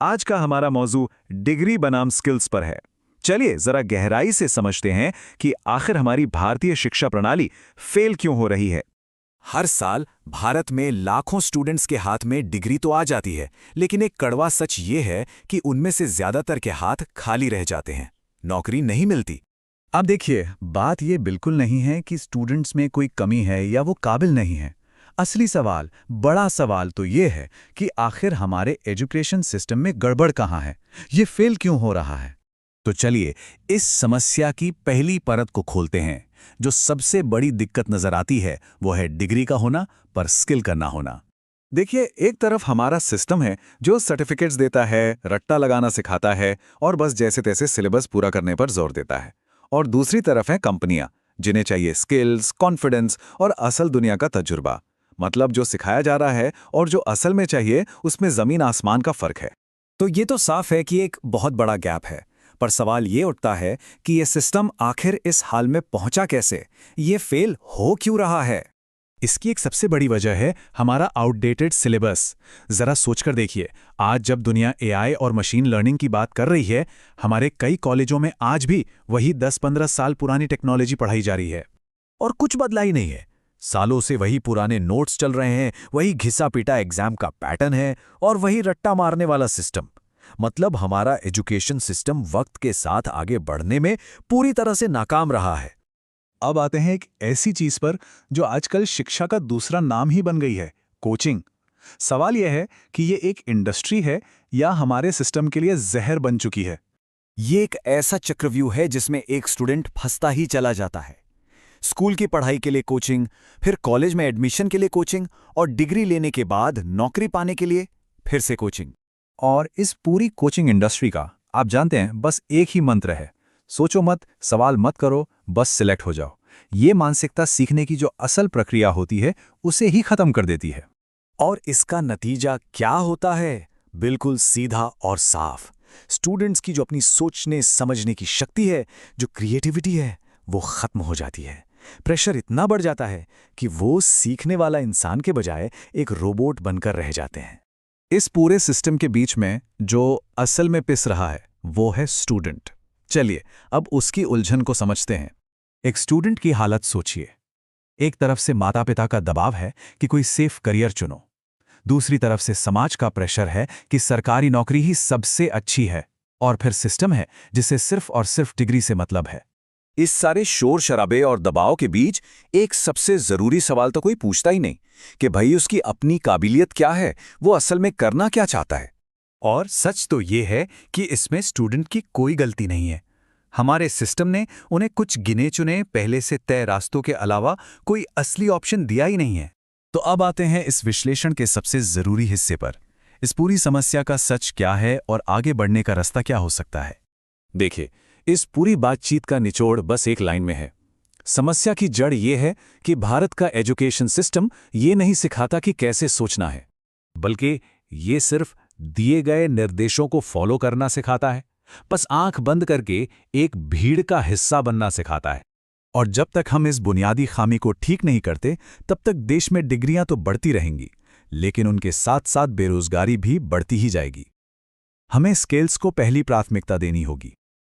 आज का हमारा मौजू डिग्री बनाम स्किल्स पर है। चलिए जरा गहराई से समझते हैं कि आखिर हमारी भारतीय शिक्षा प्रणाली फेल क्यों हो रही है। हर साल भारत में लाखों स्टूडेंट्स के हाथ में डिग्री तो आ जाती है, लेकिन एक कड़वा सच ये है कि उनमें से ज्यादातर के हाथ खाली रह जाते हैं, नौकरी नहीं मिलती। अब देखिए, बात ये बिल्कुल नहीं है कि स्टूडेंट्स में कोई कमी है या वो काबिल नहीं है। असली सवाल, बड़ा सवाल तो ये है कि आखिर हमारे एजुकेशन सिस्टम में गड़बड़ कहाँ है, ये फेल क्यों हो रहा है। तो चलिए इस समस्या की पहली परत को खोलते हैं। जो सबसे बड़ी दिक्कत नजर आती है वो है डिग्री का होना पर स्किल का ना होना। देखिए, एक तरफ हमारा सिस्टम है जो सर्टिफिकेट्स देता है, रट्टा लगाना सिखाता है और बस जैसे तैसे सिलेबस पूरा करने पर जोर देता है। और दूसरी तरफ है कंपनियां, जिन्हें चाहिए स्किल्स, कॉन्फिडेंस और असल दुनिया का तजुर्बा। मतलब जो सिखाया जा रहा है और जो असल में चाहिए, उसमें जमीन आसमान का फर्क है। तो ये तो साफ है कि एक बहुत बड़ा गैप है, पर सवाल ये उठता है कि ये सिस्टम आखिर इस हाल में पहुंचा कैसे, ये फेल हो क्यों रहा है। इसकी एक सबसे बड़ी वजह है हमारा आउटडेटेड सिलेबस। जरा सोचकर देखिए, आज जब दुनिया एआई और मशीन लर्निंग की बात कर रही है, हमारे कई कॉलेजों में आज भी वही 10-15 साल पुरानी टेक्नोलॉजी पढ़ाई जा रही है। और कुछ बदला ही नहीं है। सालों से वही पुराने नोट्स चल रहे हैं, वही घिसा पीटा एग्जाम का पैटर्न है और वही रट्टा मारने वाला सिस्टम। मतलब हमारा एजुकेशन सिस्टम वक्त के साथ आगे बढ़ने में पूरी तरह से नाकाम रहा है। अब आते हैं एक ऐसी चीज पर जो आजकल शिक्षा का दूसरा नाम ही बन गई है, कोचिंग। सवाल यह है कि ये एक इंडस्ट्री है या हमारे सिस्टम के लिए जहर बन चुकी है। ये एक ऐसा चक्रव्यूह है जिसमें एक स्टूडेंट फंसता ही चला जाता है। स्कूल की पढ़ाई के लिए कोचिंग, फिर कॉलेज में एडमिशन के लिए कोचिंग और डिग्री लेने के बाद नौकरी पाने के लिए फिर से कोचिंग। और इस पूरी कोचिंग इंडस्ट्री का आप जानते हैं, बस एक ही मंत्र है, सोचो मत, सवाल मत करो, बस सिलेक्ट हो जाओ। ये मानसिकता सीखने की जो असल प्रक्रिया होती है उसे ही खत्म कर देती है। और इसका नतीजा क्या होता है? बिल्कुल सीधा और साफ। स्टूडेंट्स की जो अपनी सोचने समझने की शक्ति है, जो क्रिएटिविटी है, वो खत्म हो जाती है। प्रेशर इतना बढ़ जाता है कि वो सीखने वाला इंसान के बजाय एक रोबोट बनकर रह जाते हैं। इस पूरे सिस्टम के बीच में जो असल में पिस रहा है वो है स्टूडेंट। चलिए अब उसकी उलझन को समझते हैं। एक स्टूडेंट की हालत सोचिए। एक तरफ से माता पिता का दबाव है कि कोई सेफ करियर चुनो, दूसरी तरफ से समाज का प्रेशर है कि सरकारी नौकरी ही सबसे अच्छी है, और फिर सिस्टम है जिसे सिर्फ और सिर्फ डिग्री से मतलब है। इस सारे शोर शराबे और दबाव के बीच एक सबसे जरूरी सवाल तो कोई पूछता ही नहीं कि भाई उसकी अपनी काबिलियत क्या है, वो असल में करना क्या चाहता है। और सच तो ये है कि इसमें स्टूडेंट की कोई गलती नहीं है। हमारे सिस्टम ने उन्हें कुछ गिने चुने पहले से तय रास्तों के अलावा कोई असली ऑप्शन दिया ही नहीं है। तो अब आते हैं इस विश्लेषण के सबसे जरूरी हिस्से पर। इस पूरी समस्या का सच क्या है और आगे बढ़ने का रास्ता क्या हो सकता है। देखिए, इस पूरी बातचीत का निचोड़ बस एक लाइन में है। समस्या की जड़ ये है कि भारत का एजुकेशन सिस्टम ये नहीं सिखाता कि कैसे सोचना है, बल्कि ये सिर्फ दिए गए निर्देशों को फॉलो करना सिखाता है। बस आंख बंद करके एक भीड़ का हिस्सा बनना सिखाता है। और जब तक हम इस बुनियादी खामी को ठीक नहीं करते, तब तक देश में डिग्रियां तो बढ़ती रहेंगी, लेकिन उनके साथ साथ बेरोजगारी भी बढ़ती ही जाएगी। हमें स्किल्स को पहली प्राथमिकता देनी होगी,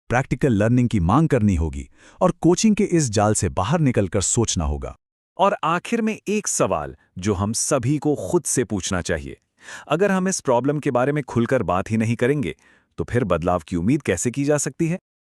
प्रैक्टिकल लर्निंग की मांग करनी होगी और कोचिंग के इस जाल से बाहर निकलकर सोचना होगा। और आखिर में एक सवाल जो हम सभी को खुद से पूछना चाहिए, अगर हम इस प्रॉब्लम के बारे में खुलकर बात ही नहीं करेंगे तो फिर बदलाव की उम्मीद कैसे की जा सकती है?